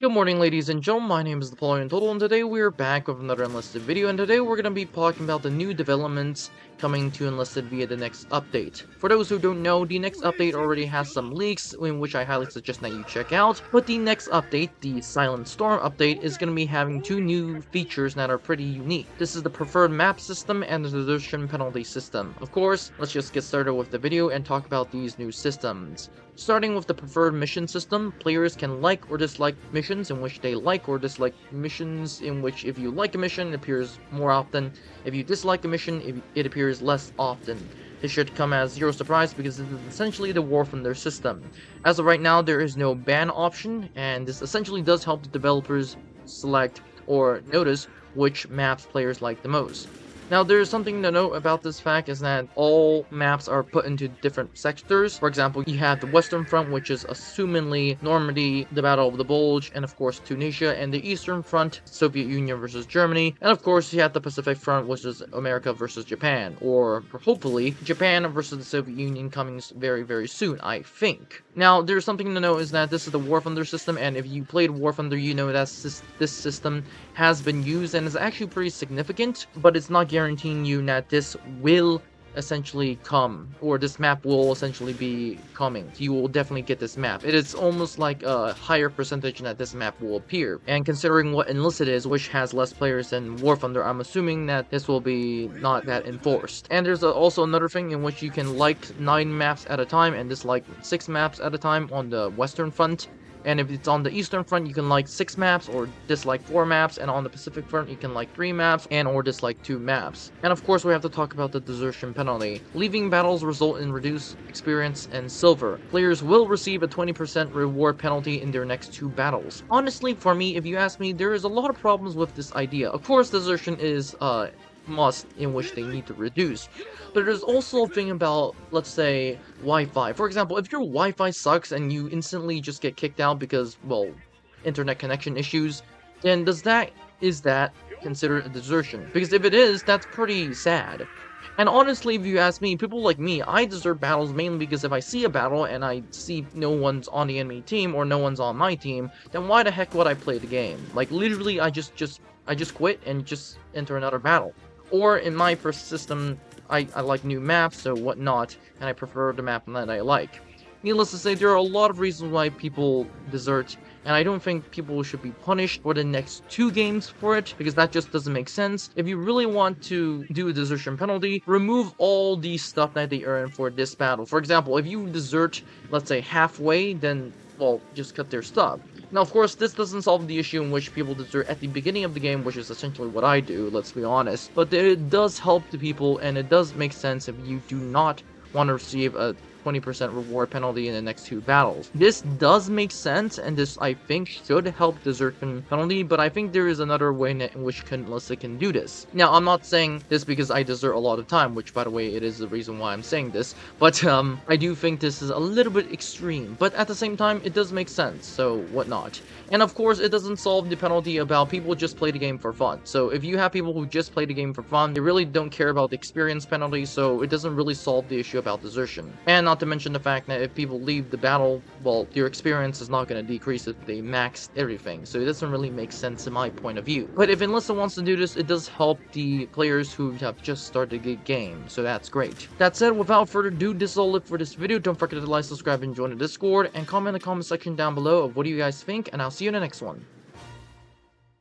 Good morning, ladies and gentlemen. My name is Napoleon and today we're back with another Enlisted video, and today we're going to be talking about the new developments coming to Enlisted via the next update. For those who don't know, the next update already has some leaks, in which I highly suggest that you check out, but the next update, the Silent Storm update, is going to be having two new features that are pretty unique. This is the preferred map system and the desertion penalty system. Of course, let's just get started with the video and talk about these new systems. Starting with the preferred mission system, players can like or dislike missions in which they like or dislike missions in which if you like a mission, it appears more often. If you dislike a mission, it appears less often. This should come as zero surprise because it is essentially the War Thunder system. As of right now, there is no ban option, and this essentially does help the developers select or notice which maps players like the most. Now, there's something to note about this fact is that all maps are put into different sectors. For example, you have the Western Front, which is assumingly Normandy, the Battle of the Bulge, and of course Tunisia, and the Eastern Front, Soviet Union versus Germany, and of course you have the Pacific Front, which is America versus Japan, or hopefully Japan versus the Soviet Union coming very, very soon, I think. Now, there's something to note is that this is the War Thunder system, and if you played War Thunder, you know that this system has been used and is actually pretty significant, but it's not guaranteeing you that this will essentially come, or this map will essentially be coming. You will definitely get this map. It is almost like a higher percentage that this map will appear. And considering what Enlisted is, which has less players than War Thunder, I'm assuming that this will be not that enforced. And there's also another thing in which you can like 9 maps at a time and dislike 6 maps at a time on the Western Front. And if it's on the Eastern Front, you can like 6 maps or dislike 4 maps, and on the Pacific Front, you can like 3 maps and or dislike 2 maps. And of course, we have to talk about the desertion penalty. Leaving battles result in reduced experience and silver. Players will receive a 20% reward penalty in their next 2 battles. Honestly, for me, if you ask me, there is a lot of problems with this idea. Of course, desertion is must in which they need to reduce, but there's also a thing about, let's say, Wi-Fi. For example, if your Wi-Fi sucks and you instantly just get kicked out because, well, internet connection issues, then is that considered a desertion? Because if it is, that's pretty sad. And honestly, if you ask me, people like me, I desert battles mainly because if I see a battle and I see no one's on the enemy team or no one's on my team, then why the heck would I play the game? Like, literally, I just quit and just enter another battle. Or in my first system, I like new maps, so whatnot, and I prefer the map that I like. Needless to say, there are a lot of reasons why people desert, and I don't think people should be punished for the next 2 games for it, because that just doesn't make sense. If you really want to do a desertion penalty, remove all the stuff that they earn for this battle. For example, if you desert, let's say, halfway, then, well, just cut their stuff. Now, of course, this doesn't solve the issue in which people desert at the beginning of the game, which is essentially what I do, let's be honest. But it does help the people, and it does make sense if you do not want to receive a 20% reward penalty in the next 2 battles. This does make sense, and this, I think, should help desertion penalty, but I think there is another way in which Enlisted can do this. Now, I'm not saying this because I desert a lot of time, which, by the way, it is the reason why I'm saying this, but I do think this is a little bit extreme, but at the same time, it does make sense, so whatnot. And of course, it doesn't solve the penalty about people just play the game for fun. So if you have people who just play the game for fun, they really don't care about the experience penalty, so it doesn't really solve the issue about desertion. And not to mention the fact that if people leave the battle, well, your experience is not going to decrease if they max everything, so it doesn't really make sense in my point of view. But if Enlisted wants to do this, it does help the players who have just started the game, so that's great. That said, without further ado, this is all it for this video. Don't forget to like, subscribe, and join the Discord, and comment in the comment section down below of what do you guys think, and I'll see you in the next one.